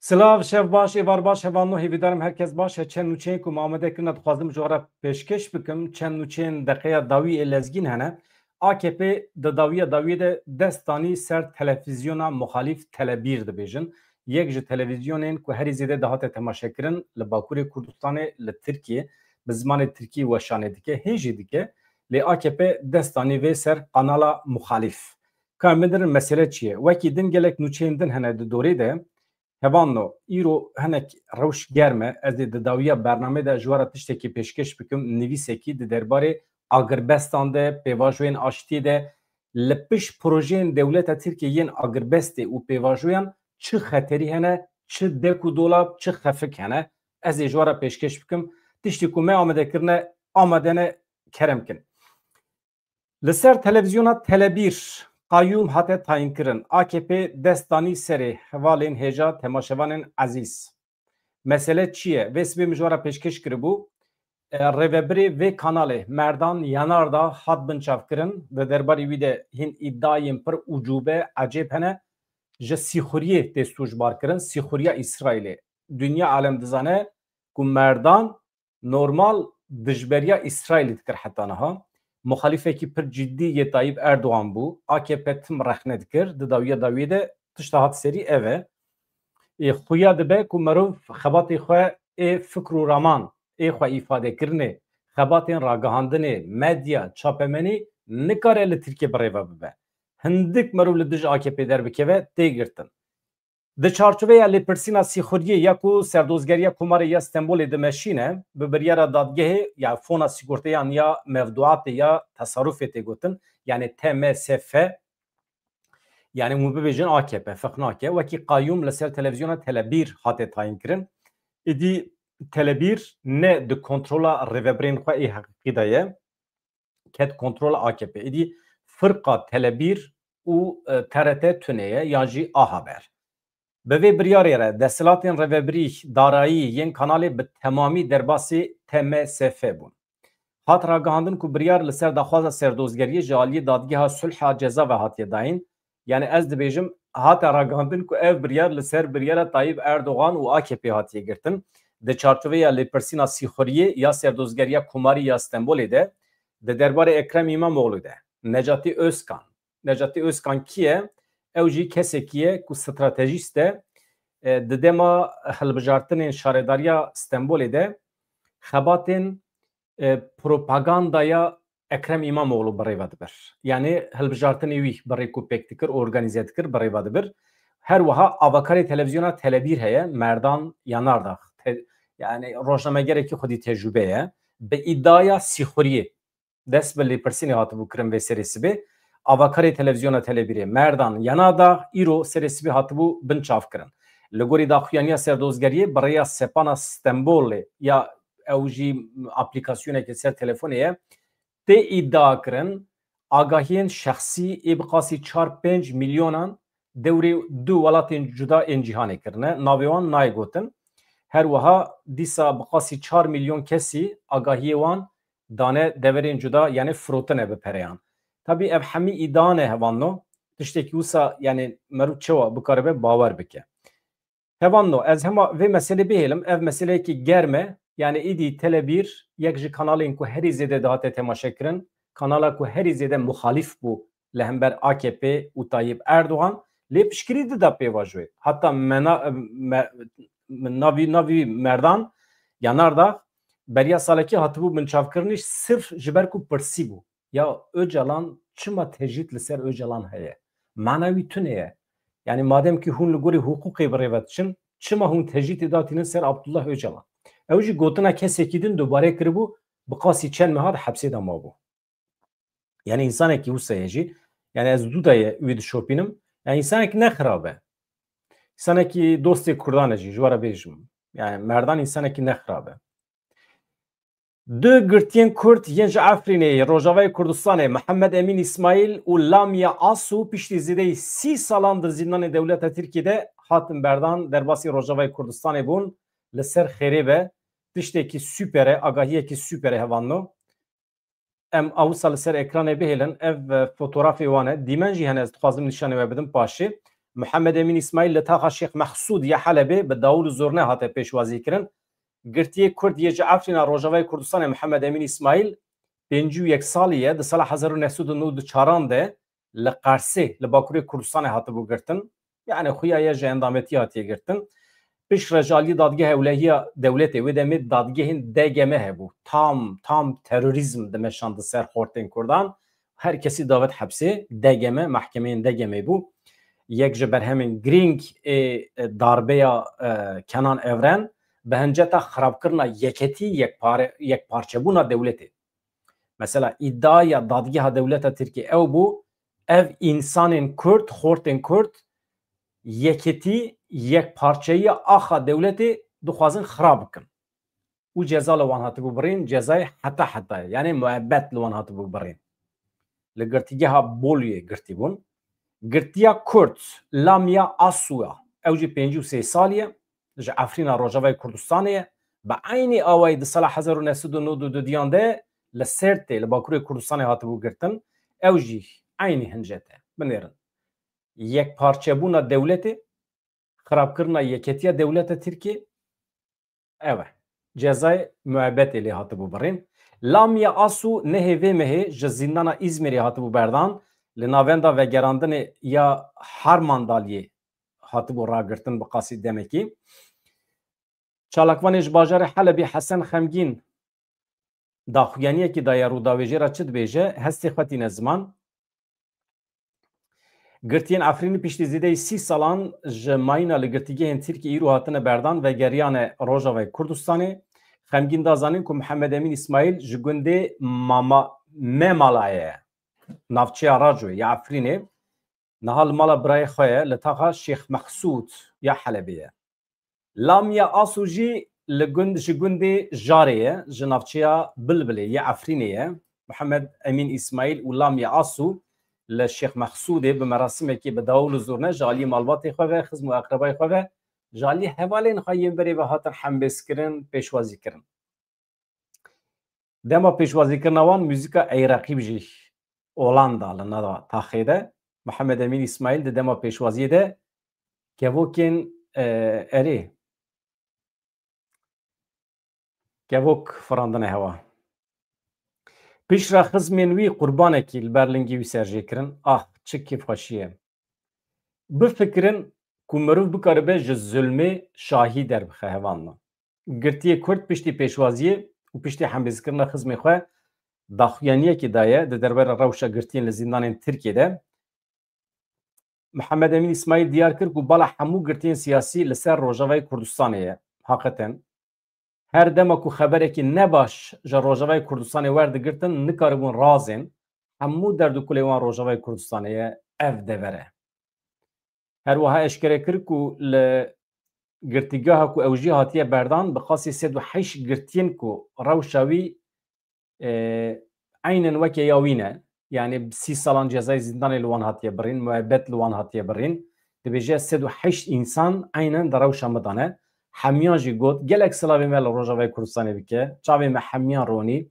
Silav şev baş evar baş hevanno hêvidarim herkes baş he çend nûçeyên ku mamede kirine dixwazim ji we re pêşkeş bikim çend nûçeyên deqeya dawî ê lezgîn hene. AKP di dawî de dest danî ser televizyona muhalîf Tele1 dibêjin. Yek ji televizyonên ku herî zêde dihate temaşekirin li Bakurê Kurdistanê li Tirkiye bi zimanê Tirkî weşanê dike hê jî dike lê AKP dest danî vê ser kanala muhalîf. Ka min bidirin mesele çi ye? Wekî din gelek nûçeyên din hene di dorê de Hevanno, îro hinek rewş germe ez ê di dawiya bername de ji we re tiştekî pêşkeş bikim nivîsekî di derbarê Agirbestan de pêvajoyên aştî de li pişt projeyên dewleta Tirkiye yên Agirbestê û pêvajoyan çi xeterî hene, çi dek û dolab, çi xefik hene. Ez ê ji we re pêşkeş bikim. Tiştî ku me amedekirine amadene kerem kin. Li ser televizyona Tele1 qayyum hate tayinkirin. AKP destanî serê hevalên hêja temaşevanên ezîz. Mesele çi ye? Vê sibê min ji we re pêşkeş kiribû. Rêvebirê vê kanalê Merdan Yanardağ hat binçavkirin. Di derbarê wî de hin îddiayên pir ucûbe ecêb hene. Ji sîxuriyê tê sûcbarkirin. Sîxuriya İsraîlê. Dünya alem dizane ku Merdan normal dijberiya İsraîlê dikir heta niha. Muhalifekî pir ciddî yê Tayyip Erdoğan bû. AKP tim rexne dikir. Di dawî de tişta hat serî ev e. Xuya dibe ku merov xebatê xwe ê fikr û raman ê xwe îfadekirinê, xebatên ragihandinê, medya, çapemenî nikare li Tirkiye birêve bibe. Hindik merov li dij AKP derbikeve tê girtin. Di çarçoveya lêpirsîna sîxuriyê ya ku serdozgeriya Komarê ya Stenbolê dimeşîne bi biryara dadgehê ya fona sîgorteyan ya mevduatê ya tasarrufê tê gotin yani TMSF yani hûn bibêjin AKP feq nake wekî qayyum li ser televizyona Tele1 hate tayin kirin. Êdî Tele1 ne di kontrola rêveberên xwe ê heqîqî de ye ket kontrola AKP. Êdî firqa Tele1 û TRT tune ye yan jî A Haber. Bi vê biryarê re desthilatên rêveberî darayî yên kanalê bi temamî derbasê TMSF bûn. Hat ragihandin ku biryar li ser daxwaza serdozgeriyê ji aliyê dadgeha sulha ceza ve hatiye dayîn. Yani ez dibêjim hate ragihandin ku ev biryar li ser biryara Tayyip Erdoğan û AKP hatiye girtin. Di çarçoveya lêpirsîna sîxuriyê ya serdozgeriya Komarî ya Stenbolê de di derbarê Ekrem İmamoğlu de Necatî Özkan. Necatî Özkan kî ye? Ew jî kesekî ye ku stratejîst e di dema hilbijartinên şaredariya Stenbolê de xebatên propagandaya Ekrem İmamoğlu birêve dibir. Yani hilbijartinê wî birêk û pêk dikir, organize dikir, birêve dibir. Her wiha avakarê televizyona Tele1 heye, Merdan Yanardağ. Yani rojnamegerekî xwedî tecrübe ye. Bi îddiaya sîxuriyê dest bi lêpirsînê hatibû kirin vê serê sibê. Avakarê televizyona Tele1'ê Merdan Yanardağ îro serê sibê hatibû binçav kirin. Li gorî daxuyaniya serdozgeriyê bi rêya sepana Stenbolê ya ew jî aplîkasyonekê ser telefonê ye tê îdia kirin agahiyên şexsî ê bi qasî 4-5 milyonan dewrê du welatên cuda ên cîhanê kirine. Navê wan nayê gotin. Her wiha dîsa bi qasî 4 milyon kesî agahiyê wan dane deverên cuda yani firotine bi pereyan. Tabii ev hemî îdian e hevanno. Tiştekî wisa yani merû çawa bikaribe bawer bike. Hevanno ez hema vê meselê bihêlim ev meseleyekî germ e yani îdî Tele1 yek ji kanalên ku herî zêde dihate temaşekirin kanala ku herî zêde muhalîf bû li hember AKP û Tayyip Erdoğan lê piştgirî dida pêvajoyê heta navî Merdan Yanardağ beriya salekî hatibû binçavkirinî sirf ji ber ku pirsî bû ya Öcalan çima tecrüt li ser Öcalan heye manawî tune ye yani madem ki hûn li gorî hukukê birêve diçin çima hûn tecrütê datînin ser Abdullah Öcalan ew jî gotina kesekî din dubarê kiribû bi qasî çend meha di hepsê de mabû yani însanekî wisa ye jî yani ez dû daye wî dişopînim yani însanekî nexirab e însanekî dostê Kurdan e jî ji we re bêjim yani Merdan însanekî nexirab e. Du girtiyên Kurd yên ji Efrînê Rojavayê Kurdistanê Mihemed Emîn İsmaîl û Lamia Asû piştî zêdeyî 30 salan di zîndanê dewleta Tirkiyeyê hatin berdan derbasî Rojavayê Kurdistanê bûn li ser xêrê ve tiştekî süper e agahiyekî süper e hevanno em awisa li ser ekranê bihêlin ev fotoğrafê wan e dîmen jî hene ez dixwazim nîşanê we bidim paşê محمد امین اسماعیل لتاخا شیخ مخصود یا حلبه به داول زورنه هاته پیشوازی کرن گرتی کرد یه جعفرینا روجاوای کردستان محمد امین اسماعیل 51 سالیه د سال 1994 ده لقرسه لباکوری کردستان هاته بو گرتن yani خویا یا جندامتی هاتی گرتن پیش رجالی دادگاه اولهی دولت و دمید دادگاهین دگمه هبو tam terörizm demeşandı ser horten kurdan her kesi davet hapse degeme mahkemeyin degeme bu یک جبر همین گرینگ darbe ya Kenan Evren behenceta xarabkirina yeketi yek parçebuna devleti. Mesela iddiaya dadgeha devleta Türkiye ev bu ev insanın Kürt, horten Kürt yeketi yek parçayı axa devleti duxwazin xarab bikin. U ceza li wan hatibû birîn cezayê heta yani müebbet li wan hatibû birîn. Li girtîgeha Bolyayê girtîbûn. Girtiya Kürt Lamya Asuya ew jî 53 saliye ji Efrîna Rojavayê Kurdistanê bi aynî awayî di sala 1992 de li Sêrtê li Bakurê Kurdistanê hatibû girtin ew jî aynî hince te binêrin. Yekparçebûna dewletê xarabkirina yeketiya dewleta Tirkiye ew e cezayê müebbetê lê hatibû birîn. Lamya Asu nehê vê mehê ji zîndana İzmîrê hatibû berdan li navenda vegerandinê ya her mandalyê hatibû ragirtin bi qasî demekî. Çalakvanê ji bajarê Helebê Hesen Xemgîn daxuyaniyekî daye rûdawêjêra çi dibêje hestê xwetîne ziman girtiyên Efrînê piştî zêdeyî 30 salan ji mayîna li girtîgehên Tirkiye îro hatine berdan vegeriyanê Rojavayê Kurdistanê xemgîn da zanîn ku Muhammed Emîn İsmaîl ji gundê Memalayê ye navçeya Racoyê ya Efrînê niha li mala birayê xwe ye li taxa Şêx Mexsûd ya Helebê ye. Lamya Asu jî li ji gundê Jarê ye ji navçeya Bilbilê ya Efrînê ye. Muhammed Emîn İsmaîl û Lamya Asu li Şêx Mexsûdê bi merasimekî bi dawul û zûrne ji aliyê malbatê xwe ve xizm û aqrebayê xwe ve ji aliyê hevalên xwe yên berê ve hatin hembêzkirin pêşwazîkirin. Dema pêşwazîkirina wan mûzîka Eyraqî jî Olanda li nava taxê de Muhammed Emîn İsmaîl di dema pêşwaziyê de kevokên erê kevok firandine hewa. Pişra xizmên wî qurbanekî li berlingî wî serjêkirin çi kêfxweşî ye. Bifikirin ku mirov bikaribe ji zulmê şahî derbixe hevanla. Girtiyê Kurd piştî pêşwaziyê û piştî hembêzkirina xizmê xwe daxuyaniyekî daye di derbera rewşa girtiyên li zîndanên Tirkiyeyê Muhammed Emîn İsmaîl diyar kir ku bala hemû girtiyên siyasî li ser Rojavayê Kurdistanê ye. Haqiqeten her dema ku xeberekî nebaş ji Rojavayê Kurdistanê werdigirtin nikaribûn razên hemû derdûkulê wan Rojavayê Kurdistanê ye ev devere. Her wiha eşkere kir ku li girtîgeha ku ew jî hatiye berdan bi qasî 108 girtiyên ku rewşa wî aynen weke ya wî ne yani 30 salan cezayê zîndanê li wan hatiye birîn müebbet li wan hatiye birîn dibêje 108 însan aynen di rewşa me dane hemiyan jî got gelek silavê me li Rojavayê Kurdistanê bike çavê me hemiyan ronî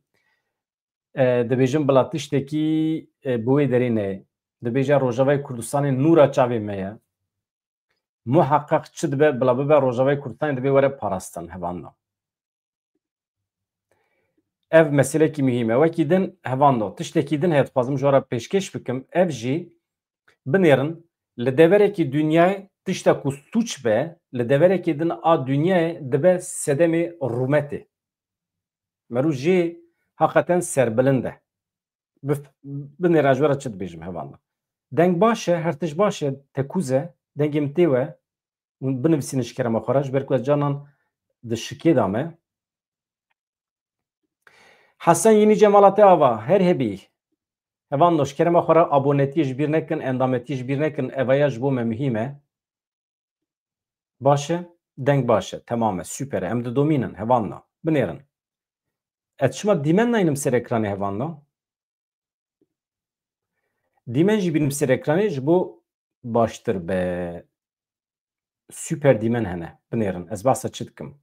dibêjin bila tiştekî bi wê derê ne dibêje Rojavayê Kurdistanê nûra çavê me ye muheqqeq çi dibe bila bibe Rojavayê Kurdistanê dibe were parastin hevanna. Ev meselekî mühim e wekî din hevanno tiştekî din heye dixwazim ji we re pêşkêş bikim ev jî binêrin li deverekî dünyayê tişta ku sûç be li deverekî din a dünyayê dibe sedemê rûmetê merû jê haqiqeten serbilind e binêre ji we re çi dibêjim hevanna deng baş e her tişt baş e tekûz e dengê min tê we binivîsînin ji kerema xwe re ji ber ku ez canan di şikê da me Hesen Yeni Cemalatê ava her hebî hevan ji kerema xwe re abonetiyê ji bîr nekin endametiyê ji bîr nekin evaya ji bo me mühîm e baş e deng baş e temam e süper e em didomînin hevanna binêrin ez çima dîmen nayînim ser ekranê hevanna dîmen jî bînim ser ekranê ji bo baştir be süper dîmen hene binêrin ez behsa çi dikim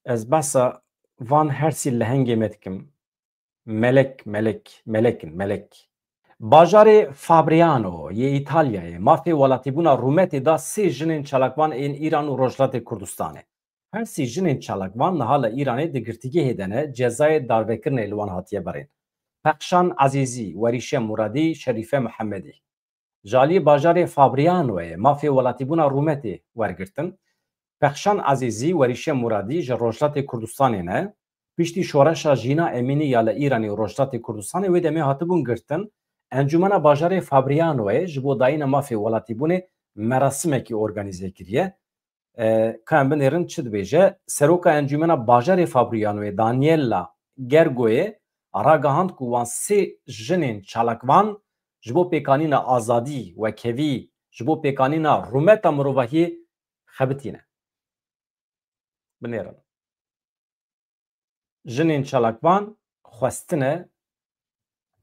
ez behsa van her sî lehengê me dikim melek melekin melek Bajarê Fabriano yê Îtalyayê mafê welatîbûna Rûmetê da sê jinên çalakvan ên Îran û Rojhilatê Kurdistanê. Her sê jinên çalakvan niha li Îranê di girtîgehê de ne cezayê darvekirinê li wan hatiye berên. Pexşan Ezîzî, Werîşe Muradî, Şerîfe Mihemedî. Ji aliyê bajarê Fabrianoyê mafê welatîbûna Rûmetê wergirtin. Pexşan Ezîzî, Werîşe Muradî ji Rojhilatê Kurdistanê ne piştî şoreşa Jîna Emînî ya li Îranê û Rojhilatê Kurdistanê wê demê hatibûn girtin. Encûmena bajarê Fabrianoyê ji bo dayîna mafê welatîbûnê merasimekî organîze kiriye. Ka em binêrin çi dibêje? Seroka encûmena bajarê Fabrianoyê Daniela Gergoyê ragihand ku wan sê jinên çalakvan ji bo pêkanîna azadî, wekevî, ji bo pêkanîna rûmeta mirovahiyê xebitîne. Binêrin. Jinên çalakvan xwestine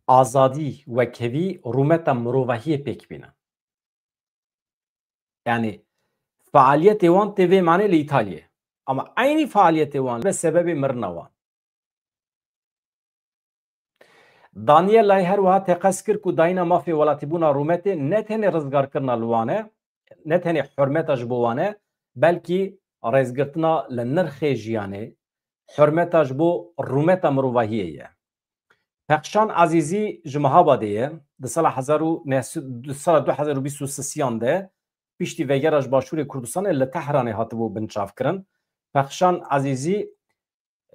azadî, wekevî, rûmeta mirovahiyê pêk bîne. Yani faaliyetê wan tê vê manê li İtalyayê. Ama aynî faaliyetê wan ve sebebê mirina wan. Danielay her wiha teqes kir ku dayîna mafê welatîbûna Rûmetê ne tenê rizgarkirina li wan e, ne tenê hurmeta ji bo wan e, belkî rêzgirtina li nirxê jiyanê, hurmeta ji bo rûmeta mirovahiyê ye. Pexşan Ezîzî ji Mihabadê ye, di sala 2023 de piştî vegera ji Başûrê Kurdistanê li Tehranê hatibû binçavkirin. Pexşan Ezîzî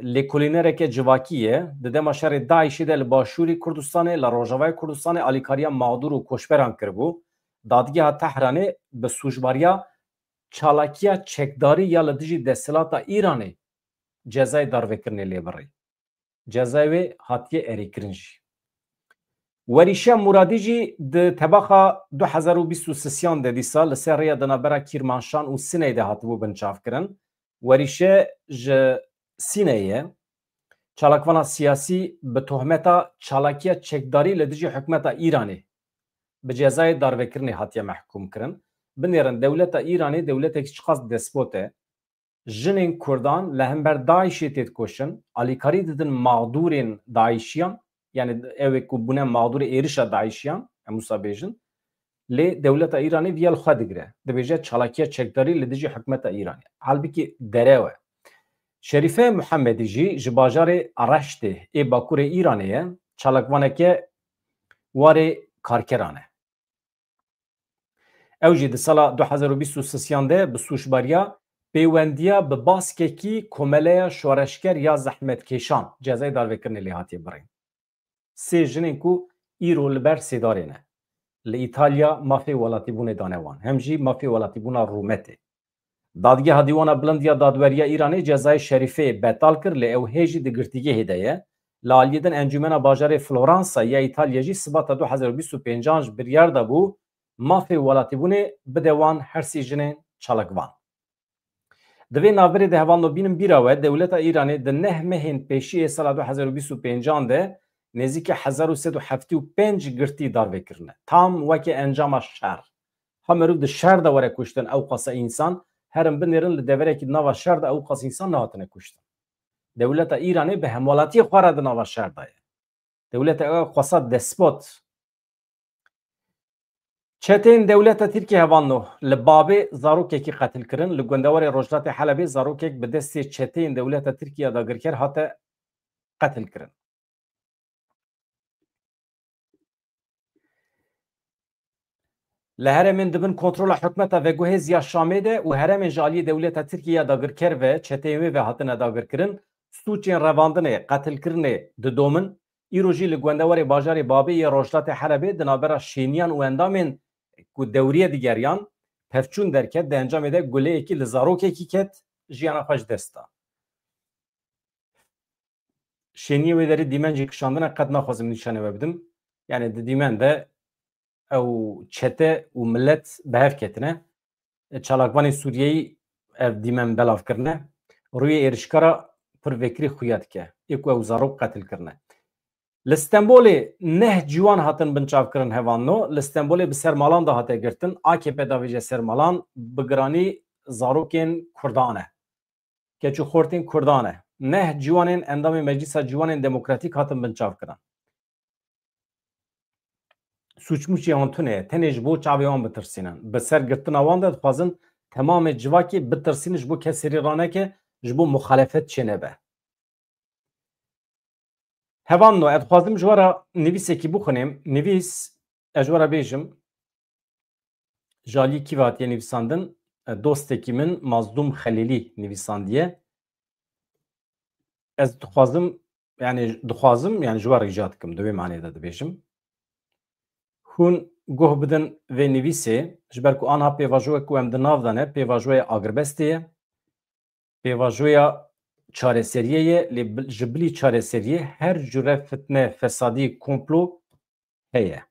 lêkolînereke civakî ye, di dema şerê Daişê de li Başûrê Kurdistanê, li Rojavayê Kurdistanê alîkariya mağdur û koçberan kiribû. Dadgeha Tehranê bi sûcbariya çalakiya çekdarî ya li dijî desthilatê Îranê cezayê darvekirinê lê birî. Cezayê wê hatiye erêkirin jî. Werîşe Muradî jî di tebaxa 2023 de dîsa li ser rêya dinavbera Kîrmanşan û Sineyê de hatibû binçavkirin. Werîşe ji Sineyê çalakvana siyasî bi tohmeta çalakiya çekdarî li dijî hikûmeta Îranê bi cezayê darvekirinê hatiye mehkûm kirin. Binêrin dewleta Îranê dewletekî çiqas despot e. Jinên Kurdan li hember Daişê tê dikoşin, alîkarî didin mağdurên Daişiyan, yani ew ku bûne mağdurê êrişa Daişiyan, em wisa bêjin, lê dewleta Îranê viya li xwe digire. Dibêje çalakiya çekdarî li dijî hikûmeta Îranê. Halbikî derew e. Şerîfe Mihemedî jî ji bajarê Reştê ê Bakurê Îranê ye, çalakvaneke warê karkeran e. Ew jî di sala 2023 de bi sûcbariya pêwendiya bi baskekî komeleya şoreşker ya zehmetkeşan cezayê darvekirinê lê hatiye birîn. Sê jinên ku îro li ber sêdarê ne. Li İtalya mafê welatîbûnê dane wan, hem jî mafê welatîbûna Rûmetê. Dadgeha Dîwana Bilind ya Dadweriya Îranê cezayê Şerîfeyê betal kir lê ew hê jî di girtîgehê de ye. Li aliyê din encûmena bajarê Floransa ya İtalya jî sibata 2025 ji biryar dabû mafê welatîbûnê bide wan her sê jinên çalakvan. Di vê navberê de hevalno bînin bîra we dewleta Îranê di neh mehên pêşiyê sala 2025 de nêzîkî 1375 girtî darvekirine. Tam wekî encama şer. Ha mirov di şer de were kuştin ew qasa însan, herin binêrin li deverekî nava şer de ew qas însan nehatine kuştin. Dewleta Îranê bi hemwalatiyê xwe re di nava şer de ye. Dewleta ew xwesa despot. Çetên dewleta Tirkiye hevanno li bavê zarokekî qetil kirin. Li gundewarê Rojhilatê Helebê zarokek bi destê çeteyên dewleta Tirkiye dagirker hate qetil kirin. Li heremên dibin kontrola hikûmeta Veguhêz ya Şamê de û heremên ji aliyê dewleta Tirkiye dagirker ve çeteyên wê ve hatine dagirkirin. Stûçên revandinê, qetilkirinê didomin. Îro jî li gundewarê bajarê Babê ya Rojhilatê Helebê di navbera şêniyan û endamên ku dewriye digeriyan pevçûn derket di encamê de guleyekî li zarokekî ket jiyana xwe ji dest da. Şêniyê wê derê dîmencê kişandina qet naxwazim nîşanê we bidim. Yani di dîmen de ew çete û millet behev ketine. Çalakvanê Sûriyeyî ev dîmen belav kirine. Rûyê êrişkara pir vekirî xuya dike. Ê ku ew zarok qetil kirine. Li Stenbolê neh ciwan hatin binçavkirin hevanno. Li Stenbolê bi sermalan da hate girtin. AKP da vêje sermalan bi giranî zarokên Kurdan e. Keçûxortên Kurdan e. Neh ciwanên endamê Meclîsa Ciwanên Demokratîk hatin binçavkirin. suçmuş yantune tenej bo çaviyan bitirsinin. Bi ser girtina wan de dixwazin tamam civakî bitirsînin ji bo keserî raneke ji bo muhalefet çênebe. Hevan no dixwazim ji wara nivîsekî bixwînim. Nivîs ez ji wara bêjim ji aliyê kî ve hatiye nivîsandin dostekî min Mazlûm Xelîlî nivîsandiye. Ez dixwazim yani yani ji wara rica dikim di vê manê de dibêjim. Hûn guh bidin vê nivîsê ji ber ku anha pêvajoyek ku em di nav de ne pêvajoya agirbestê ye, pêvajoya çareseriyê ye lê ji bilî çareseriyê her cure fitne, fesadî, komplo heye.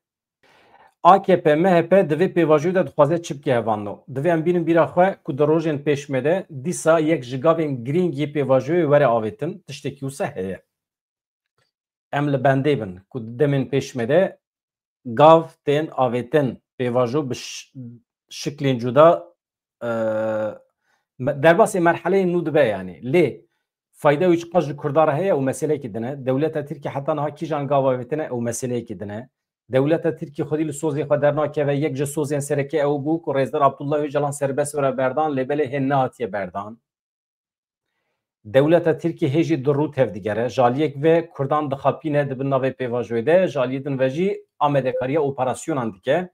AKP, MHP di vê pêvajoyê de dixwaze çi bike hevanno. Divê em bînin bîra xwe ku di rojên pêşme de dîsa yek ji gavên girîngî pêvajoyê were avêtin tiştekî wisa heye. Em li bendê bin ku di demên pêşme de gav tên avêtin pêvajo bi şiklên cuda derbasê merheleyên nû dibe yani. Lê fayda wî çiqa ji Kurdan heye û meseleyekî dine. Dewleta Tirkiye heta niha kîjan gav avêtine ew meseleyekî dine. Dewleta Tirkiye xwedî li sozê xwe dernakeve yek ji sozên serekê ew bû ku Rêzdar Abdullah Öcalan serbest were berdan lêbelê hên nehatiye berdan. Dewleta Tirkiye hêjî di rû tevdigere jaliyek ve Kurdan dixapîne dibin navê pêvajoyê de jaliyê din ve jî amedekariya operasyonan dike.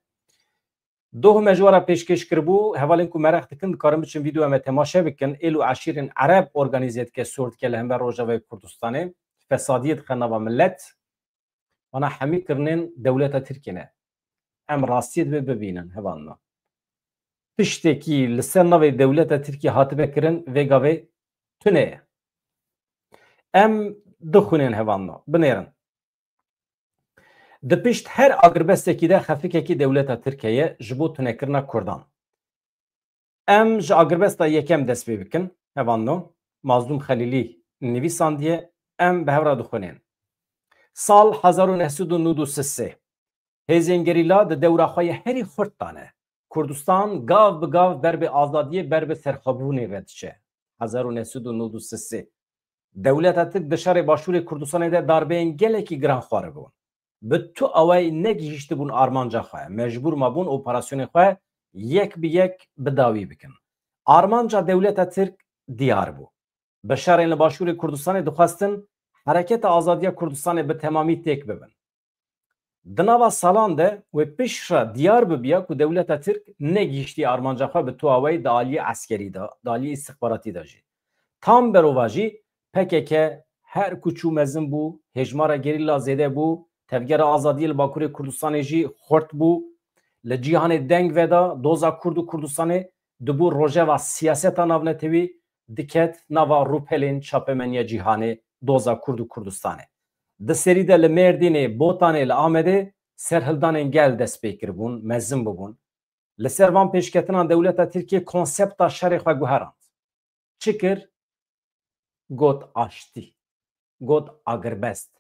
Dohme ji wara pêşkêş kiribû hevalên ku merex dikin dikarin biçin vîdeo em temaşe bikin êl û eşîrên Ereb organize dike sor dike li hember Rojavayê Kurdistanê fesadiyê dixe nava millet wana hemî kirinên dewleta Tirkiye ne. Em rastiyê divê bibînin hevanna. Tiştekî li ser navê dewleta Tirkiye hatibe kirin vê gavê tune ye. Em dixwînin hevanna binêrin. Di pişt her agirbestekî de xefikekî dewleta Tirkiye ji bo tunekirina Kurdan. Em ji agirbesta yekem dest pê bikin hevanno Mazlûm Xelîlî nivîsandiye em bi hewra dixwînin. Sal 1993 hêzên gerîla di dewra xwe yê herî xurt dane. Kurdistan gav bi gav ber bi azadiyê ber bi serxwebûnê ve diçe. 1993 dewleta Tirk di şerê başûrê Kurdistanê de darbeyên gelekî giran xwaribûn. Bi tu away negihîştibûn armanca xwe mecbûr mabûn operasyonê xwe yek bi yek bidawî bikin. Armanca dewleta Tirk diyar bû. Bi şerên li başûrê Kurdistanê dixwestin Hereketa Azadiya Kurdistanê bi temamî têk bibin. Di nava salan de wê pişre diyar bibiya ku dewleta Tirk negihîştî armanca xwe bi tu away di aliyê eskerî de, di aliyê istixbaratî de jî. Tam berova jî PKK her ku çû mezin bû, hejmara gerîla zêde bû, tevgera azadiyê li Bakurê Kurdistanê jî xurt bû. Li cîhanê deng veda doza Kurd û Kurdistanê dibû rojeva siyaseta navnetewî diket nava rûpelên çapemeniya cîhanê doza Kurd û Kurdistanê. Di serî de li Mêrdînê, Botanê, li Amedê serhildanên gel dest pê kiribûn, mezin bibûn. Li ser van pêşketinan dewleta Tirkiye konsepta şerê xwe guherand. Çi kir? Got aştî, got agirbest.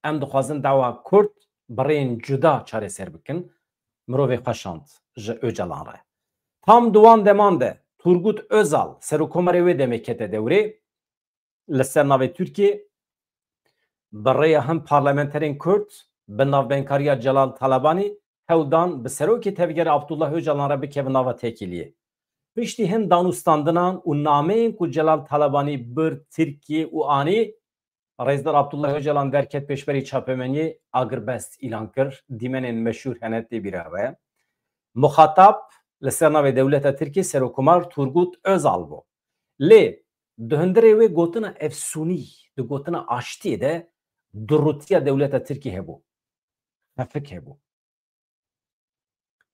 Em dixwazin dawa Kurd birên cuda çareser bikin, mirovê xweşand ji Öcalan re. Tam duwan deman de Turgut Özal serokkomarê wê demê kete dewrê li ser navê Tirkiye bi rêya him parlamenterên Kurd bi navbenkariya Celal Talabanî hewdan bi serokê tevgera Abdullah Öcalan re bikevin nava têkiliyê. Piştî hin danûstandinan û nameyên ku Celal Talabanî bir Tirkiye û anî Rêzdar Abdullah Öcalan derket pêşberî çapemeniyê agirbest îlan kir. Dîmenên meşhûr hene tê bîra we. Muxatab li ser navê dewleta Tirkiye serokkomar Turgut Özal bû. Lê di hundirê wê gotina efsûnî, di gotina aştiyê de durutiya dewleta Tirkiye hebû. Hefik hebû.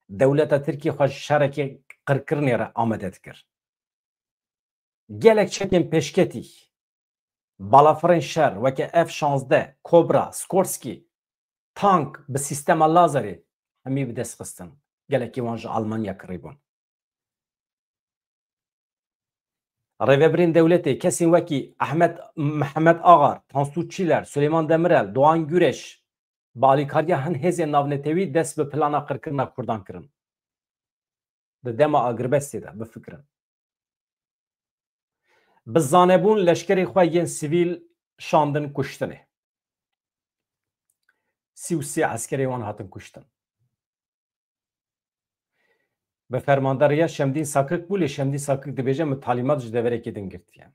Dewleta Tirkiye xwe şerekê qirkirinê re amade dikir. Gelek çekên pêşketî balafirên şer weke F-16, Kobra, Skorsky, tank bi sîstema lazerê hemî bi dest xistin. Gelekî wan ji Almanya kirîbûn. Rêveberên dewletê kesên wekî Mehmet Agar, Tansu Çîler, Süleyman Demirel, Doğan Güreş bi alîkariya hin hêzên navnetewî dest bi plana qirkirina Kurdan kirin. Di dema agirbestê de bifikirin. Bi zanebûn leşkerê xwe yên sivîl şandin kuştinê. 33 eskerê wan hatin kuştin. به فرمانداریا شمدین ساکک بولی شمدین ساکک دبیجه متعلیمات جدوره کدین گرتیان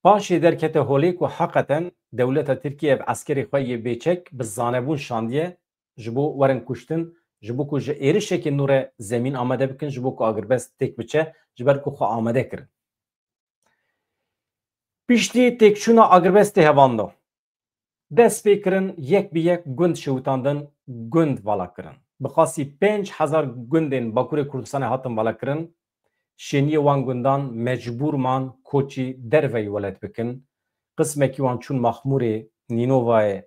پاشی درکت هولی که حقیقتا دولت ترکیه عسکری خواهی بیچک به زانبون شاندیه جبو ورن کشتن جبو که ایرشه که نور زمین آمده بکن جبو که اگر بس تک بچه جبر که خواه آمده کرن پیشتی تکشونا اگر بس هواندو دست بکرن یک به یک گند شوتاندن گند والا کرن بخاصی 5000 گندین باکور کردستان هاتن والا کرن شنی وان گندان مجبور مان کوچی دروی ولد بکن قسمه کی وان چون مخموری نینووای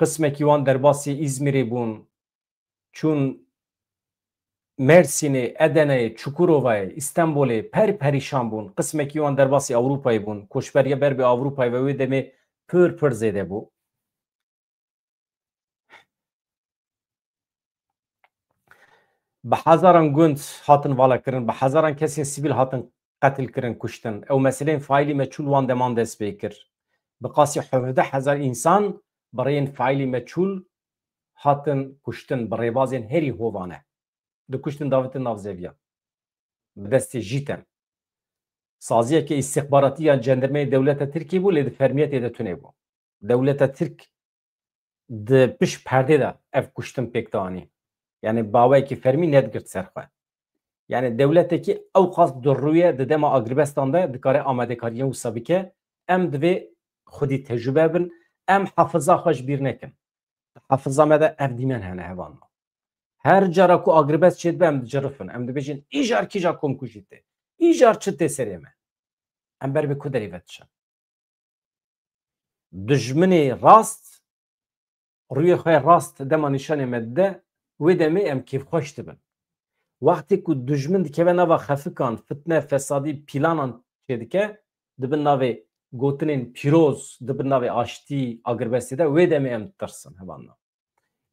قسمه کی وان درباسی İzmir'i بون چون مرسینی ادنه چوکورووای استانبولی پریشان بون قسمه کی وان درباسی اروپای بون کوشبریه بر به اروپای و دمی پر زده بو به هزاران گند هاتن والا کرن به هزاران کسی سیویل هاتن قتل کرن کشتن او مثلا فایلی مچول وان دمان دست بکر بقاسی 17000 انسان برای این فایلی مچول هاتن کشتن برای بازین هری هوانه دو کشتن داوت نافزویا دستی جیتن سازیه که استخباراتی یا جندرمه دولت ترکی بو لید فرمیت دتونه بو دولت ترک د پیش پرده ده اف کشتن پکتانی yani باوی که فرمی ندگرد سرخواه yani devlete ki ew qas durruye di dema Agribestan'da dikare amade kariye û sabike em divê xwedî tecrübe bin em hafıza xweş bîr nekin hafıza me de ev dîmen hene hevan her cara ku Agribest çêdibe em dicerifin em dibêjin îjar kîja kom ku jî tê îjar çi tê serê me em ber bê ku derê ve dişin dijminê rast rûyê xwe rast dema nîşanê me dide wê demê em kêfxweş dibin وقتی که دشمن دکه نوا خفکان فتنه فسادی پیلانان چه دکه دبن ناوی گوتنین پیروز دبن ناوی آشتی آگربستی ده وی دمی ام ترسن هباننا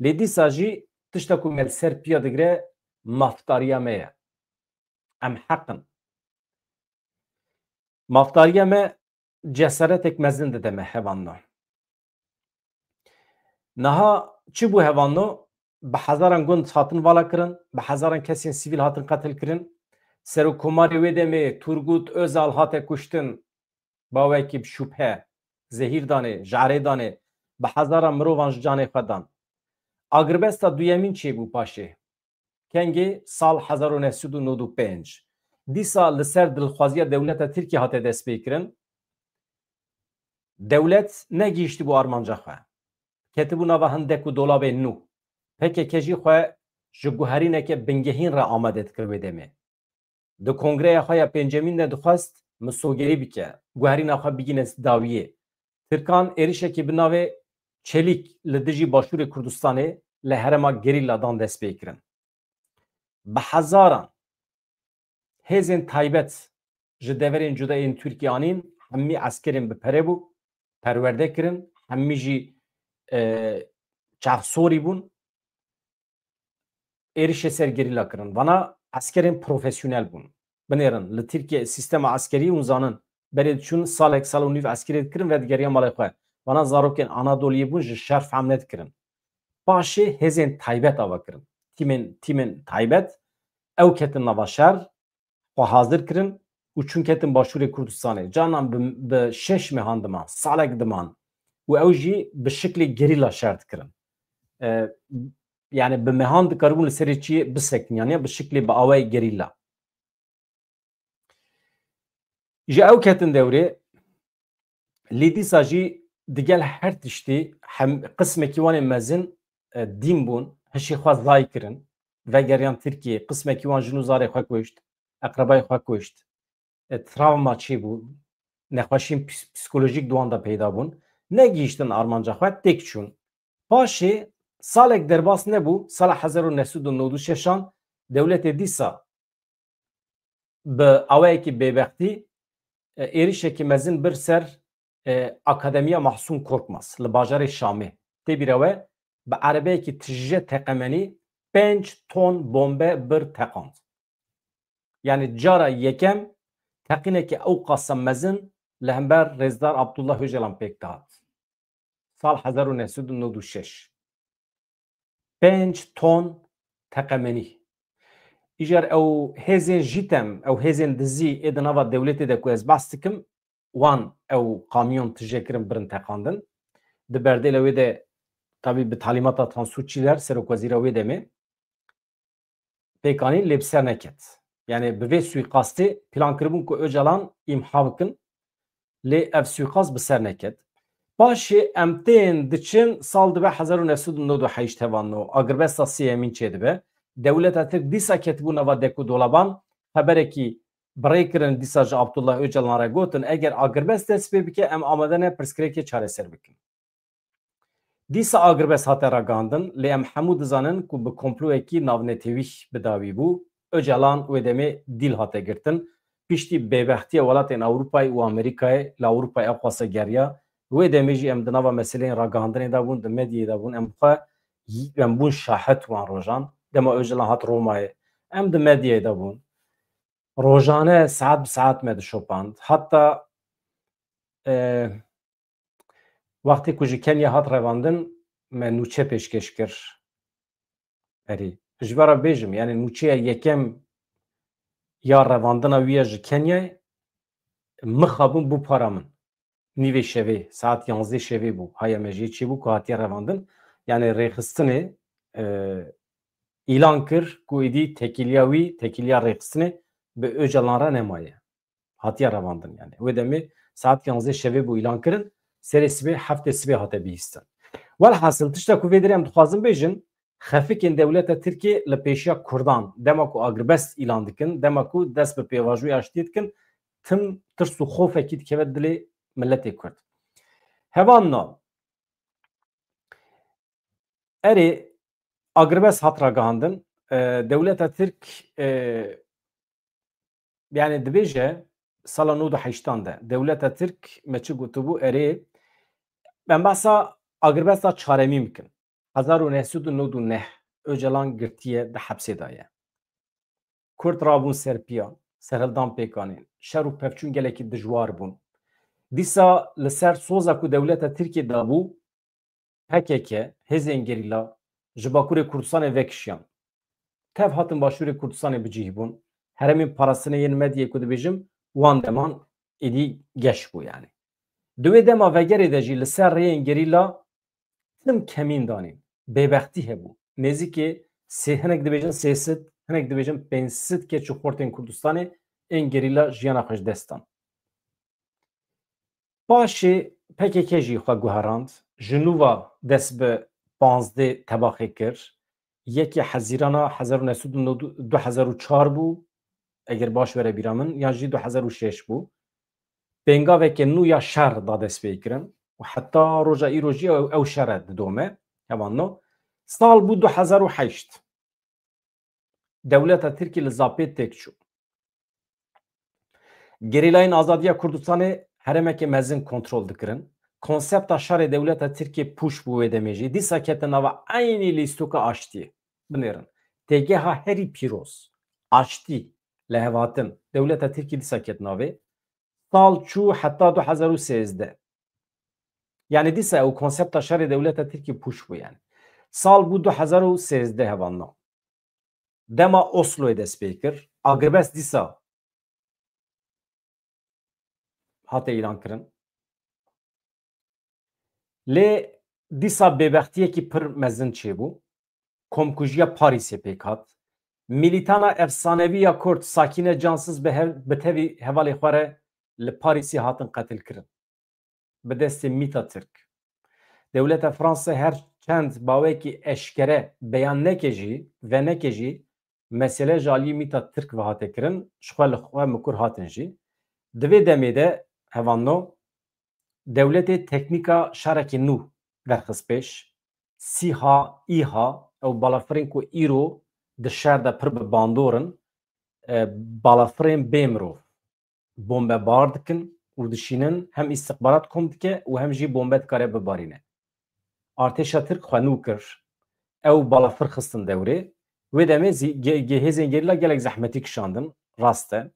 لیدی ساجی تشتا کو مل سر پیا دگره مفتاریا مه ام حقن مفتاریا مه جسارتک مزن ده دمه هباننا نها چی بو هباننا به هزاران گند هاتن والا کرن به هزاران کسی سیویل هاتن قتل کرن سروکماری ودمی تورگوت özal هات کشتن باوی کی شبهه زهیر دانه جاره دانه به هزاران مروان جانه خدان آگربستا دویمین چی بو پاشه کنگی سال 1995 دیسا لسر دلخوازی دولت ترکیه هات دست بیکرن دولت نگیشتی بو آرمانجا خواه کتبو نوا هندکو دولابه نو پکی کجی خواه جگوهرینه که بنگهین را آمدت کرده دمه دو کنگره خواه پنجمین ده دخواست مسوگری بکه گوهرین خواه بگین داویه ترکان ایریشه که بناوه چلیک لدجی باشور کردستانه لحرما گریلا دان دست بیکرن به هزاران هزین تایبت جدورین جدا این ترکیانین همی عسکرین بپره بو پرورده کرن همی جی چافسوری بون ایریشه سر گریلا کرن وانا askerin profesyonel bun. Binirin, li Türkiye sistema askeri unzanın. Berê çûn salek sal û nîv askerê dikirin ve digeriya malê xwe. Wana zarokên Anadoliyê bûn ji şerf hamle dikirin. Paşê hêzên taybet ava kirin. Tîmên taybet ew ketin nava şer, xwe hazir kirin û çûn ketin başûrê Kurdistanê. Canan bi 6 mehan diman, salek diman û ew jî bi şeklê gerîla şer dikirin. Yani به مهان دکاربون لسری چی بسکن یعنی به شکلی با آوای گریلا جا او کتن دوره لیدی ساجی دیگل هر تشتی هم قسم کیوان مزن دین بون هشی خواست ضای کرن و گریان ترکیه قسم کیوان جنوزاره خواه کشت اقربای خواه کشت تراوما چی بون نخواشیم پسیکولوژیک دوان دا پیدا بون نگیشتن آرمانجا خواه تک چون پاشه salek derbas nebu sala 1996 devlet dîsa bi awayekî bêbextî êrişekî mezin bir ser Akademiya Mahsûn Korkmaz li bajarê Şamê tê bîra we bi erebeyekî tije teqemenî 5 ton bombe bir teqand yani cara yekem teqînekî ew qasa mezin li hember Rêzdar Abdullah Öcalan pêk dihat sal 1996 5 ton teqemeni. İjar ew hêzên jîtem ew hêzên dizî ê di nava dewletê de ku ez behs dikim wan ew kamyon tijêkirin birin teqandin di berdêla wê de tabii bi talimata Tansuçîler Serokwezîra wê demê pêkanîn lê bi ser neket. Yani bi vê suîqastê plan kiribûn ku Öcalan imha bikin lê ev suîqas bi ser neket. Başê em tên diçin sal dibe 1998 hevanno agirbesta sêyemîn çêdibe. Dewleta Tirk dîsa ketibû nava Deko Dolaban xeberekî birêk kirin dîsa ji Abdullah Öcalan re gotin eger agirbest dest pê bike em amade ne pirsgirêkê çareser bikin. Dîsa agirbest hate ragandin lê em hemû dizanin ku bi komployekî navnetêwî bidawî bû Öcalan wê demê dîl hate girtin piştî bêbextiya welatên Ewropayê û Amerîkayê li Ewropayê ew xwase geriya wê demê jî em di nava meseleyên ragihandinê de bûn di medyayê de bûn em bûn şahit wan rojan dema Öcalan hat Romayê em di medyayê de bûn rojane saet bi saet me dişopand heta wextê ku ji Kenya hat revandin me nûçe pêşkêş kir erî ji vera bêjim yani nûçeya yekem ya revandina wî ye ji Kenyayê mixabûn bû para min nîvê şevê saet 11 şevê bû haya me jî çîbû ku hatiye revandin yani rêxistinê îlan kir ku êdî tekîliya wî tekîliya rêxistinê bi Öcalan re nemaye hatiye revandin yani wê demê saet 11 şevê bû îlan kirin serê sibê heftê sibê hate bihîstin. Welhasil tişta ku vê derê em dixwazin bêjin xefikên dewleta Tirkiye li pêşiya Kurdan dema ku agirbest îlan dikin dema ku dest bi pêvajoya aştî dikin tim tirs û xofekî dikeve dilê milletê Kurd. Hevanna erê agirbest hat ragihandin dewleta Tirk yani dibêje sala 1980 de dewleta Tirk me çi gotibû erê em behsa agirbesta çaremîn bikin 1999 Öcalan girtiye di hepsê daye. Kurd rabûn serpiya serhildan pêkanîn şer û pevçûn gelekî dijwar bûn. Dîsa li ser soza ku dewleta Tirkiye dabû PKK hêzên gerîla ji Bakurê Kurdistanê vekişiyan. Tev hatin Başûrê Kurdistanê bicihîbûn. Heremên parastinê yên medyayê ku dibêjim wan deman êdî geş bû yani. Di wê dema vegerê de jî li ser rêyên gerîla tim kemîn danîn. Bêbextî hebû. Nêzîkî hinek dibêjin sê sit, hinek dibêjin pênc sit keç û xortên Kurdistanê ên gerîla jiyana xwe ji dest dan. Başê PKK jî xwe guherand, ji nûva dest bi 15 tebaxê kir. Yekê hezîrana 2004 bû eger baş were bîra min yan jî 2006 bû. Pêngaveke nû ya şer da dest pê kirin û heta roja îro jî ew şer e didome hevanno. Sal bû 2008. Dewleta Tirkiye li zapê têk çû. Gerîlayên Azadiya Kurdistanê heremeke mezin kontrol dikirin. Konsepta şerê dewleta Tirkiye pûş bû wê demê jî dîsa kete nava aynî lîstûka aştiyê. Binêrin. Têgeha herî pîroz aştî li hevatin dewleta Tirkiye dîsa ket navê sal çû heta 2013. Yani dîsa ew konsepta şerê dewleta Tirkiye pûş bû yani. Sal bû 2013 hevanno. Dema Oslo'ya dest pê kir. Agirbest dîsa hate îlan kirin. Lê dîsa bêbextiyekî pir mezin çêbû. Komkujiya Parîsê pêk hat. Milîtana efsanevî ya Kurd Sakîne Cansız bi tevî hevalê xwe re li Parîsê hatin qetil kirin. Bi destê Mîta Tirk. Dewleta Fransa her çend bawekî eşkere beyan neke jî ve neke jî mesele ji aliyê Mîta Tirk ve hate kirin ji xwe li xwe mikur hatin jî. Di vê demê de hevanno dewletê teknîka şerekê nû derxist pêş. Sîha, îha ew balafirên ku îro di şer de pir bi bandorin balafirên bê mirov bombebar dikin û dişînin hem îstixbarat kom dike û hem jî bombe dikare bibarîne. Artêşa Tirk xwe nû kir. Ew balafir xistin dewrê. Wê demê hêzên gerîla gelek zehmetî kişandin. Rast e.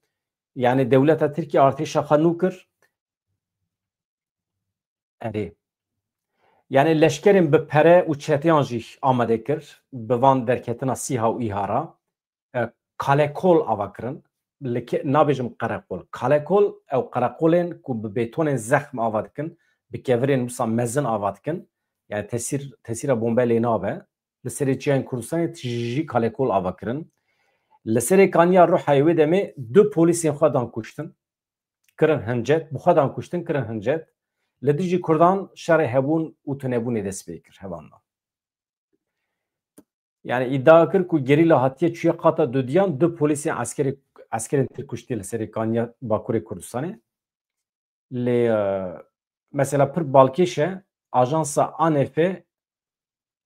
Yani dewleta Tirkiye artêşa xwe nû kir. Erê. Yani leşkerên bi pere û çeteyan jî amade kir. Bi van derketina Sîha û îha ra. kalekol avakirin nabêjim qereqol kalekol ew qereqolên ku bi bêtonên zexm ava dikin bi kevirên wisa mezin ava dikin yani tesîra bombelê nabe li serê çiyayên Kurdistanê jî kalekol avakirin li serê kaniya Rihayê wê demê du polîsên xwe dan kuştin kirin hincet bi xwe dan kuştin kirin hincet li dijî Kurdan şerê hebûn û tunebûnê dest pê kir hevandan. Yani iddia kir ku gerîla hatiye çûye qata dudiyan du polîsên askerên tir kuştî li serê kaniya Bakurê Kurdistanê lê mesela pir balkêş e ajansa ANF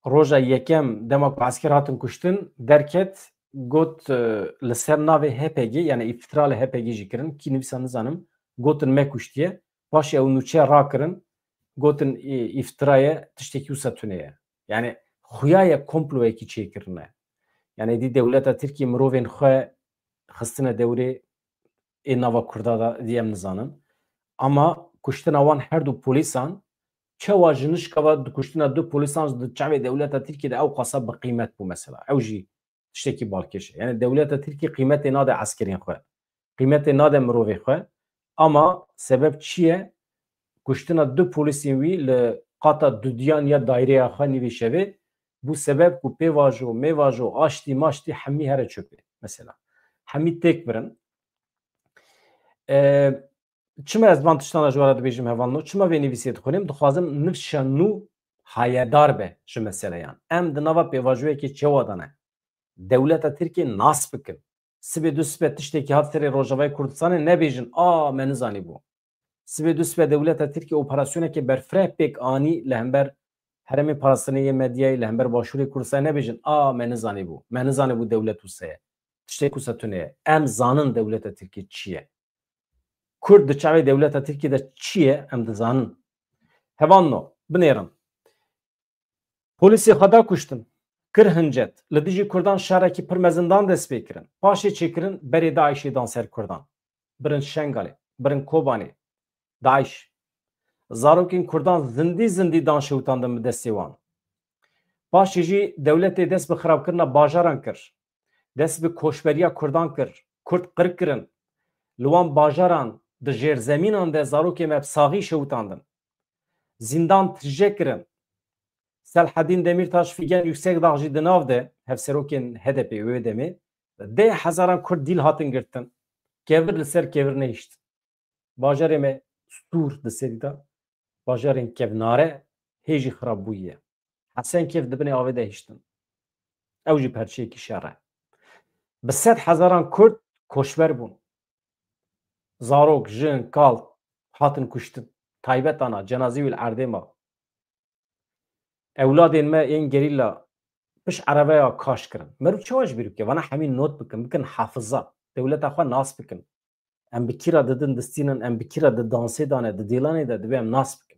roja yekem dema ku asker hatin kuştin derket got li ser navê HPG yani iftira li HPG jî kirin kî nivîsa nizanim gotin me kuştiye paşê ew nûçe rakirin gotin iftiraya tiştekî wisa tune ye yani xuyaya komployekî çêkirine yani dî dewleta Tirkiye mirovên xwe xistine dewrê ê nava Kurda da diyem nizanim ama kuştina wan her du polîsan çawa ji nişkava di kuştina du polîsan di çavê dewleta Tirkiyeyê de ew qasa bi qîmet bû mesela ew jî tiştekî balkêş e yani dewleta Tirkiye qîmetê nade askerên xwe qîmetê nade mirovê xwe ama sebep çi ye kuştina du polîsên wî li qata dudiyan ya dayreya xwe nîvê şevê bu sebep ku pêvajo mêvajo aştî maştî hemî here çöpê mesela hemî têk birin çima ez van tiştana ji wara dibêjim hevalno çima vê nivîsiyê dixwînim dixwazim nifşa nû hayedar be ji meseleyan em di nava pêvajoyekê çewa dane dewleta Tirkiye nas bikin sibê du sibê tiştekî hat serê Rojavayê Kurdistanê nebêjin a me nizanî bû sibê du sibê dewleta Tirkiye operasyonekê berfireh pêk anî li hember herêmê Palestînê yê medyayê li hember Başûrê Kurdistanê nebêjin a me nizanî bû me nizanî bû dewlet wisa ye tiştek wisa tune ye em zanin dewleta Tirkiye çi ye Kurd di çavê dewleta Tirkiyê de çi ye em dizanin hevanno binêrin polîsê xwe da kuştin kir hincet li dijî Kurdan şerekî pir mezindan dest pê kirin paşê çêkirin berê Daişê dan ser Kurdan birin Şengalê birin Kobanê Daîş zarokên Kurdan zindî zindî dan şewitandin bi destê wan paşê jî dewletê dest bi xirabkirina bajaran kir dest bi koçberiya Kurdan kir Kurd qirk kirin li wan bajaran di jêrzemînan de zarokê me bi saxî şewitandin zindan tije kirin Selhedîn Demirtaş figen yüksek dax jî di nav de hevserokên HDP wê demê dê hezaran Kurd dîl hatin girtin kevir li ser kevir nehîştin bajarê me stûr di serî da bajarên kevnare hê jî xirab bûye hesen kev dibinê avê de hîştin ew jî perçeyekî şer e bi sed hezaran Kurd koçber bûn zarok jin kal hatin kuştin taybetana cenazî wî li Erdê ma ewladên me yên gerîla piş erebeya kaş kirin merû çawa ji bîr bike vana hemî not bikin bikin hefiza dewleta xwe nas bikin em bi kîra didin distînin em bi kîra di dansê dane di dêlanê de dibe em nas bikin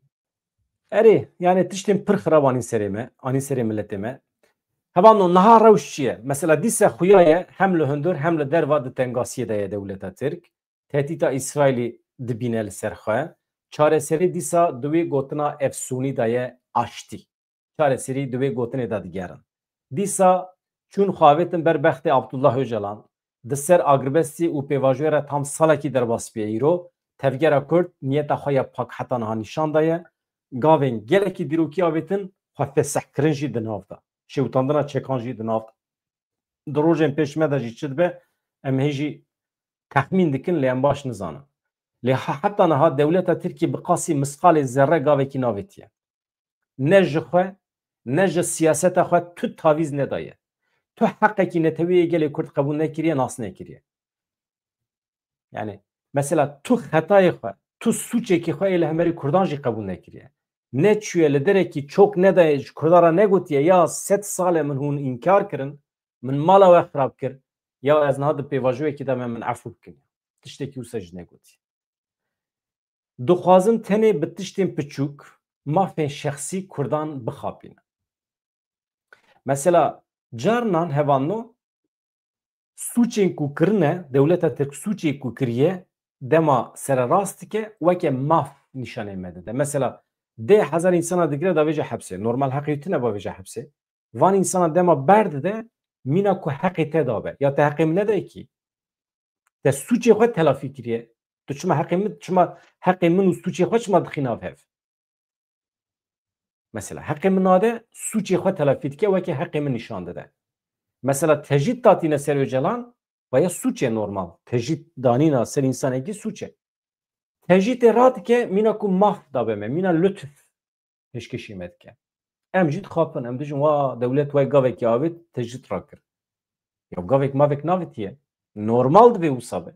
erê yani tiştên pir xirab anî serê me anî serê milletê me hevan niha rewş çi ye mesela dîsa xuya ye hem li hundir hem li derva di tengasiyê de ye dewleta Tirk tehdîta İsraîlî dibîne li ser xwe çareserî dîsa di wê gotina efsûnî de ye aştî çareserî di wê gotinê de digerin dîsa çûn xavetin ber bextê Abdullah Öcalan di ser agribestî û pêvajoyê re tam salekî derbas bîye îro tevgera Kurd niyeta xwe ya pakheta niha nîşan daye gavên gelekî dîrokî avêtin xwe fesehkirin jî di nav da şewitandina çekan jî di nav da di rojên pêşme de jî çi dibe em hê jî texmîn dikin lê em baş nizanin lê heta niha dewleta Tirkiye bi qasî misqalê zerre gavekî navêtiye ne ji xwe ne ji siyaseta xwe tu tavîz nedaye tu heqekî netewiyê gelê Kurd qebûl nekiriye nas nekiriye yani mesela tu xetayê xwe tu sûçekî xwe ê li hemerî Kurdan jî qebûl nekiriye ne çûye li derekî çok nedaye ji Kurdara negotiye ya sed sal e min hûn înkar kirin min mala we xirab kir ya ez niha di pêvajoyekî de me min efû bikin tiştekî wisa jî negotiye dixwazim tenê bi tiştên piçûk mafên şexsî Kurdan bixapînin mesela carnan hevanno sûçên ku kirine dewleta Tirk sûçê ku kiriye dema sererast dike weke maf nîşanê me dide mesela dê hezar insana digire da vêje hepsê normal heqî tune ba vêje hepsê van insana dema berdide مینا کو حق تدابه یا تحقیم نده کی ده سوچ خود تلافی کریه تو چما حق من و سوچ خود چما دخیناف هف مثلا حق من ناده سوچ خود تلافی که وکی حق من نشان داده مثلا تجید تاتینه سر جلان و یا سوچ نورمال تجید دانینا سر انسانگی سوچه تجید رات که مینا کو ماف دابه مینا لطف هشکشیمت که ام جید خواپن ام دجون وا دولت وای گاوه کی آوید تجید را کرد یا گاوک ماوک ناویتیه نورمال دوی وسابه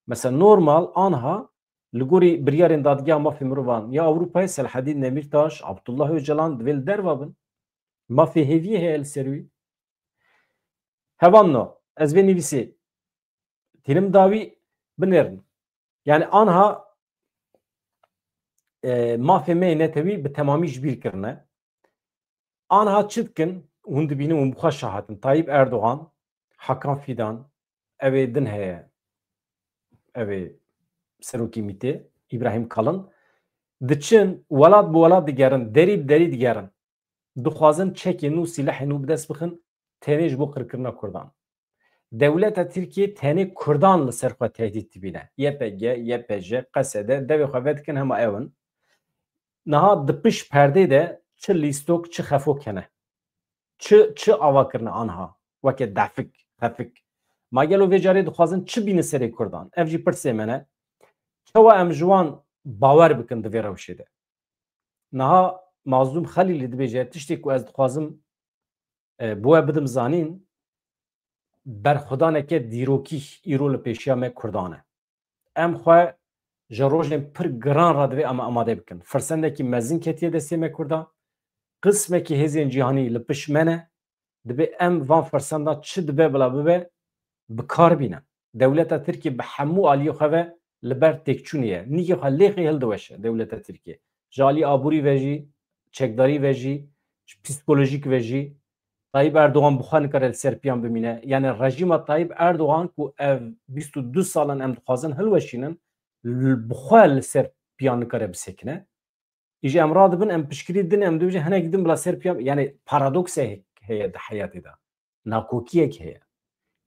مثلا نورمال آنها لگوری بریارین دادگاه مافی مروان یا اروپای سلحدین نمیرتاش عبدالله öcalan دویل در وابن مافی هیوی هیل سروی هوانو از به نویسی تیرم داوی بنرن yani آنها مافی می نتوی به تمامیش بیر کرنه آنها چیدکن هند بینم و مخواه شاهدن طایب اردوغان حکام فیدان اوی دن هیه اوی سروکی میته İbrahim Kalın دچن ولاد بو ولاد دیگرن دری دیگرن دخوازن چکی نو سلاح نو بدست بخن تنیج بو قرکرنا کردان دولت ترکیه تنی کردان لسر خو تهدید تبینه YPG YPJ قصده دوی خواد کن هم اون نها دپش پرده ده چه لیستوک چه خفو کنه چه آوا کرنه آنها وکه دفک خفک ما گلو وجاری دخوازن چه بینه سری کردان افجی پرسه منه چوا ام جوان باور بکن دوی روشیده نها مازلوم خلیلی دبیجه تشتی که از دخوازم بوه بدم زانین بر خدانه که دیروکی ایرول پیشیامه کردانه ام خواه جروجن پر گران را دوی اما آماده بکن فرسنده که مزین کتیه دستیمه کردان قسمه که هزین جهانی لپش منه دبی ام وان فرسنده چه دبی بلا ببه بکار بینه دولت ترکیه به همو آلیو خواه لبر تکچونیه نیگه خواه لیقی هل دوشه دولت ترکیه جالی آبوری وجی چکداری وجی پسیکولوژیک وجی طایب اردوغان بخوان کرد سرپیان بمینه یعنی رژیم طایب اردوغان کو 22 سالن ام دخوازن هلوشینن بخوال سرپیان کرد بسکنه ایجا امراد بن ام پشکری دن ام دوجه هنه گیدن بلا سرپیان یعنی پارادوکس هي ده حياتي ده ناكوكيك هي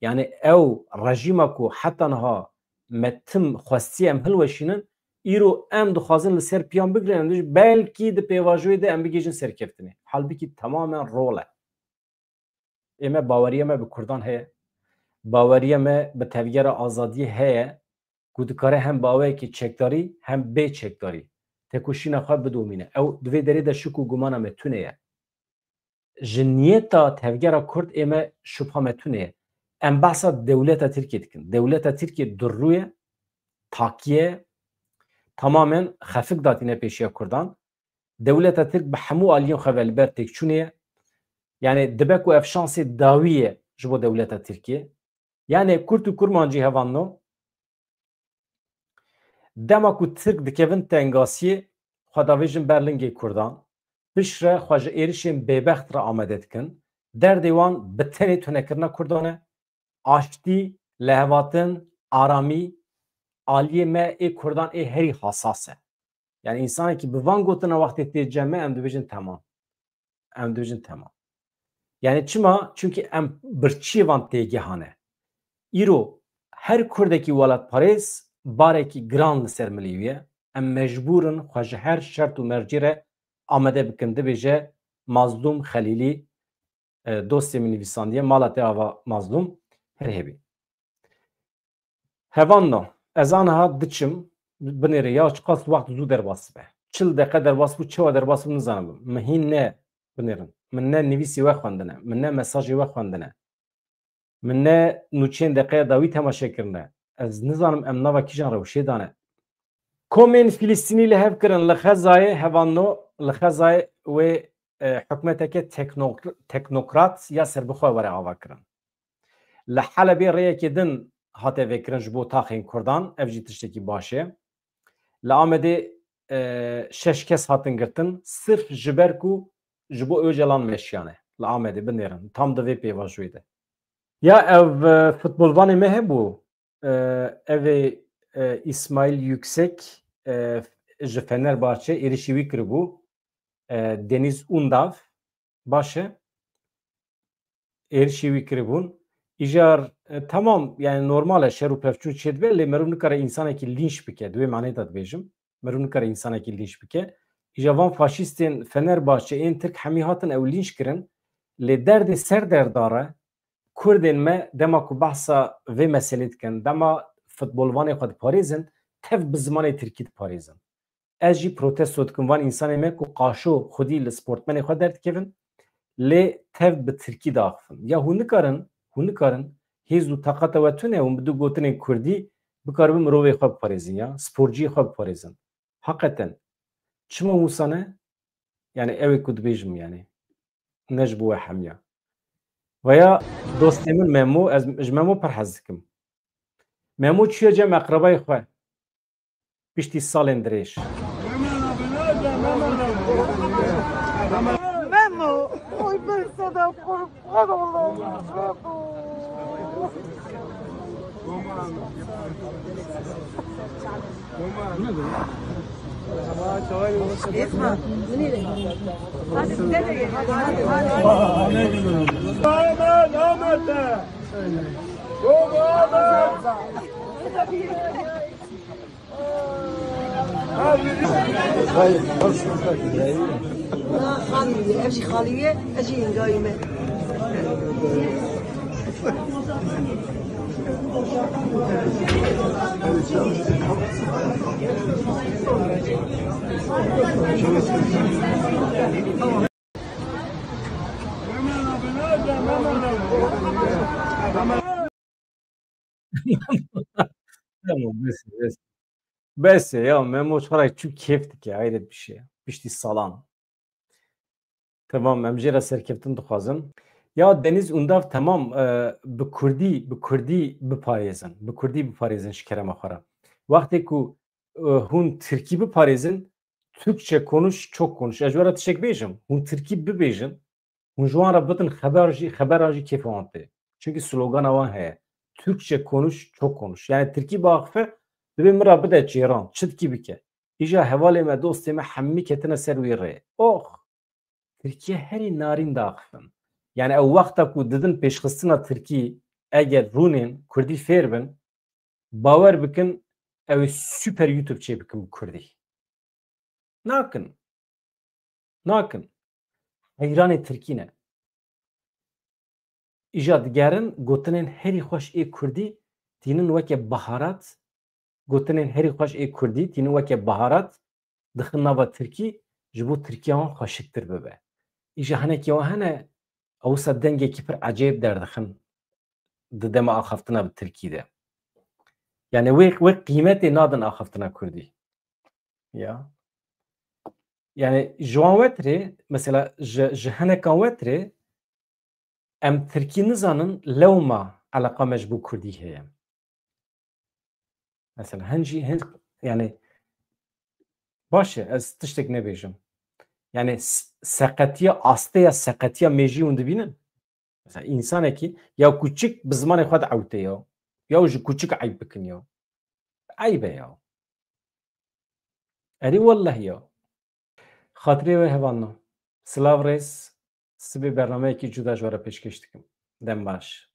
يعني او رژیمکو حتی نها متم خواستی ام هلوشینن ایرو ام دخوازن لسر پیان بگیرن بلکی ده پیواجوی ده ام بگیجن سرکفتنی حال بکی تماما روله اما باوریه ما به کردان هه باوریه ما به تغییر آزادی هه گودکاره هم باوری که چکداری هم به چکداری تکوشی نخواه بدومینه او دوی داری ده شکو گمانه متونه جنیتا تغییر کرد اما شبه متونه ام بحثا دولت ترکیه دکن دولت ترکیه در روی تاکیه tamamen خفق داتینه پیشیا کردان دولت ترک به همو آلیون خوال بر تکچونه yani dibek و ev şansı dawiye ji bo dewleta Tirkiye yani Kurd û Kurmancî hevanno dema ku Tirk dikevin tengasiyê xwedavêjin Berlingê Kurdan pişre xwe ji êrişên bêbext re amade dikin derdê wan bi tenê tunekirina Kurdan e aştî lehvatin aramî aliyê me ê Kurdan ê herî hasas e yani insanekî bi van gotina wextê tê cem e em dibêjin temam em dibêjin temam yani çima çünkü em birçî van têgihane îro her Kurdekî welatparêz barekî giran li ser milîviye em mecbûrin xwe ji her şert û mercî re amade bikin dibêje Mazlûm Xelîlî dostê min nivîsandiye mala te ava Mazlûm herhebî hevanno ez aniha diçim binêrê ya qas wext zû derbas be çil deqe derbas bû çawa derbas bû nizanim min hîn ne binêrin min ne nivîsî we xwendine min ne mesajê we xwendine min ne nûçeyên deqeya dawî temaşe kirine ez nizanim em nava kîjan rewşê dane komên Filîstînî li hev kirin li Xezayê hevanno li Xezayê wê hikûmeteke teknokrat ya serbixwe were ava kirin li Helebê rêyekê din hate vêkirin ji bo taxên Kurdan ev jî tiştekî baş e li Amedê 6 kes hatin girtin sirf ji ber ku ji bo Öcalan meşiyane li Amedê binêrin tam di vê pêvajoyê de ya ev futbolvanê me hebû evê İsmail Yüksek ji Fenerbahçe êrişî wî kiribû Deniz Undav baş e êrişî wî kiribûn îjar tamam yani normal e şer û pevçûn çêdibe lê merov nikare însanekî lînç bike di wê manayê de dibêjim merov nikare însanekî lînç bike îja van faşîstên Fenerbahçeyên Tirk hemî hatin ew lînç kirin lê derdê ser derdar e Kurdên me dema ku behsa vê meselê dikin dema futbolvanê xwe diparêzin tev bi zimanê Tirkî diparêzin ez jî protesto dikim van însanê me ku qaşo xwedî li sportmenê xwe derdikevin lê tev bi Tirkî de axivin ya hûn nikarin hêz û teqata we tune hûn bi du gotinên Kurdî bikaribin mirovê xwe biparêzin ya sporciyê xwe biparêzin heqeten çima wisa ne yani ew ê ku dibêjim yani ne ji bo we hemiya veya dostê min Memo ez ji Memo pir hez dikim Memo çûye cem eqrebayê xwe piştî salên dirêj Memo, oy ben sana kurban olayım. Esma, nereye? Hadi nereye? Hadi. Ahmet, Ahmet de. Yok Ahmet. خالية امشي خالية اجي قايمة Tamam bes ya Memo çaray çok keyftik ya hayret bir şey piştî salan tamam em jê re serkeftin dixwazim ya Deniz Undav tamam bi Kurdî biparêzin ji kerema xwe re wextê ku hûn Tirkî biparêzin Türkçe konuş çok konuş ez ji we re tiştek bêjim hûn Tirkî bibêjin hûn ji wan re bitin xebera jî kêfa wan tê çünkü slogana wan heye Türkçe konuş çok konuş yani Tirkî biaxife divê min re bide çêran çi dikî bike îja hevalê me dostê me hemî ketine ser wê rê Tirkiye herî narîn daxivin yani ew wexta ku didin pêşxistina Tirkî eger rûnên Kurdî fêr bin bawer bikin ew ê süper YouTube çê bikin bi Kurdî nakin heyranê Tirkî ne îja digerin gotinên herî xweş ê Kurdî tînin weke biharat gotinên herî xweş ê Kurdî tînin weke biharat dixin nava Tirkî ji bo Tirkiya wan xweşiktir bibe îja hinekî wan hene ewsa dengekî pir ecêb derdixin di dema axaftina bi Tirkî de yani wê qîmetê nadin axaftina Kurdî ya yani ji wan wetirê mesela ji hinekan wetirê em Tirkî nizanin lewma eleqa me ji bo Kurdî heye mesela hin jî yani baş e ez tiştek nebêjim yani seqetiya asteya seqetiya mêjî hûn dibînin mesela însanekî ya kûçik bi zimanê xwe diewte ya ji kûçik eyb bikin ya eyb e ya erî welleh ya xatirê wê hevalna silav rêz sibê bernameyekî cuda ji we re pêşkêş dikim dem baş